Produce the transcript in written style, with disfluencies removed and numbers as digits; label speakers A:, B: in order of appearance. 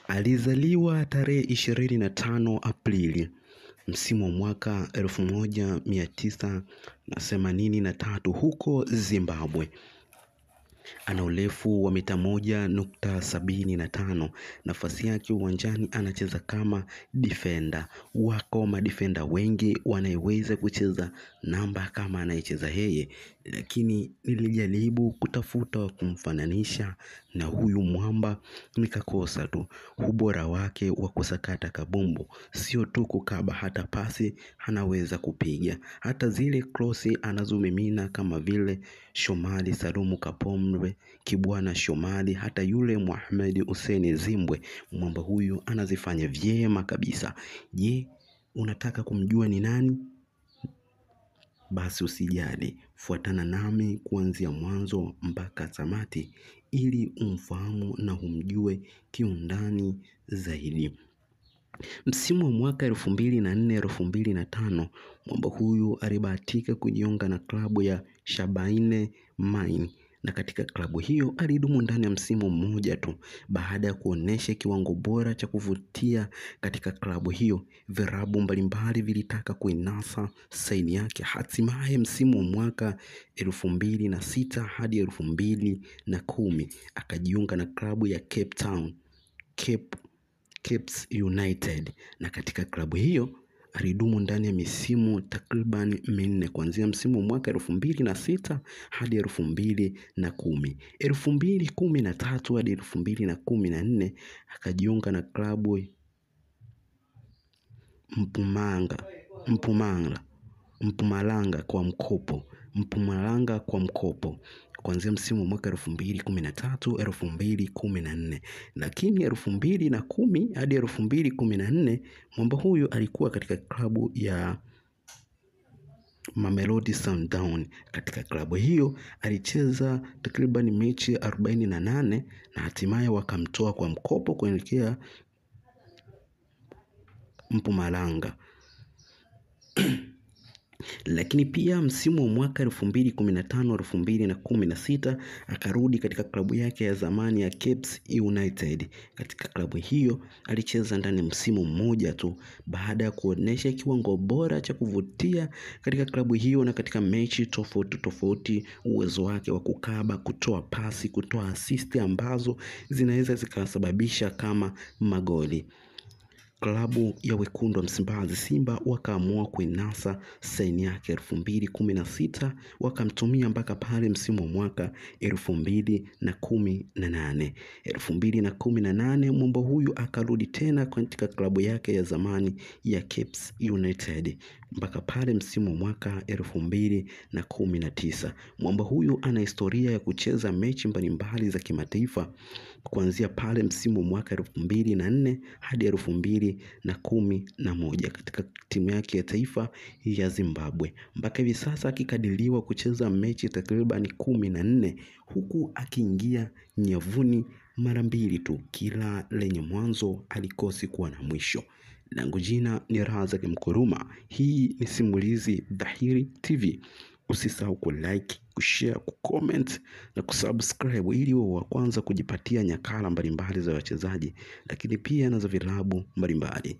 A: Alizaliwa tarehe 25 Aprili msimu wa mwaka 1983 huko Zimbabwe. Ana urefu wa mita 1.75. Nafasi yake uwanjani anacheza kama defender. Wako madefender wengi wanayeweza kucheza namba kama anayecheza yeye, lakini nilijaribu kutafuta kumfananisha na huyu mwamba nikakosa tu. Ubora wake wa kusakata kabumbu, sio tu kukaba, hata pasi anaweza kupiga. Hata zile krosi anazomimina kama vile Shomari Salumu Kapombe, Kibwana Shomari, hata yule Mohamed Hussein Zimbwe, mwamba huyu anazifanya vyema kabisa. Je, unataka kumjua ni nani? Basi usijali, fuatana nami kuanzia mwanzo mpaka tamati ili umfahamu na umjue kiundani zaidi. Msimu wa mwaka 2004-2005 mwamba huyu alibahatika kujiunga na klabu ya Shabaine Mine, na katika klabu hiyo alidumu ndani ya msimu mmoja tu. Baada ya kuonesha kiwango bora cha kuvutia katika klabu hiyo, virabu mbalimbali vilitaka kuinasa saini yake. Hatimaye msimu wa mwaka 2006 hadi 2010 akajiunga na klabu ya Capes United, na katika klabu hiyo alidumu ndani ya misimu takriban minne, kuanzia msimu mwaka 2006 hadi 2010. 2013 hadi 2014 akajiunga na klabu Mpumalanga kwa mkopo kuanzia msimu mwaka 2013-2014, lakini 2010 hadi 2014 mwamba huyu alikuwa katika klabu ya Mamelodi Sundowns. Katika klabu hiyo alicheza takriban mechi 48 na hatimaye wakamtoa kwa mkopo kuelekea Mpumalanga. Lakini pia msimu wa mwaka 2015-2016 akarudi katika klabu yake ya zamani ya Capes United. Katika klabu hiyo alicheza ndani msimu mmoja tu, baada ya kuonesha kiwango bora cha kuvutia katika klabu hiyo na katika mechi tofauti tofauti, uwezo wake wa kukaba, kutoa pasi, kutoa assist ambazo zinaweza zikasababisha kama magoli. Klabu ya wekundu wa Msimbazi Simba wakaamua kuinasa saini yake 2016, wakamtumia mpaka pale msimu wa mwaka 2018. 2018 mwamba huyu akarudi tena katika klabu yake ya zamani ya Capes United mpaka pale msimu wa mwaka 2019. Mwamba huyu ana historia ya kucheza mechi mbalimbali za kimataifa kuanzia pale msimu wa mwaka 2004 hadi 2011 katika timu yake ya taifa ya Zimbabwe. Mpaka hivi sasa akikadiriwa kucheza mechi takriban 14, huku akiingia nyavuni mara 2 tu. Kila lenye mwanzo alikosi kuwa na mwisho. Langu jina ni Razak Mkuruma. Hii ni Simulizi Dhahiri TV. Usisahau kulike, kushare, kucomment na kusubscribe ili uwe wa kwanza kujipatia nyakala mbalimbali za wachezaji, lakini pia na za vilabu mbalimbali.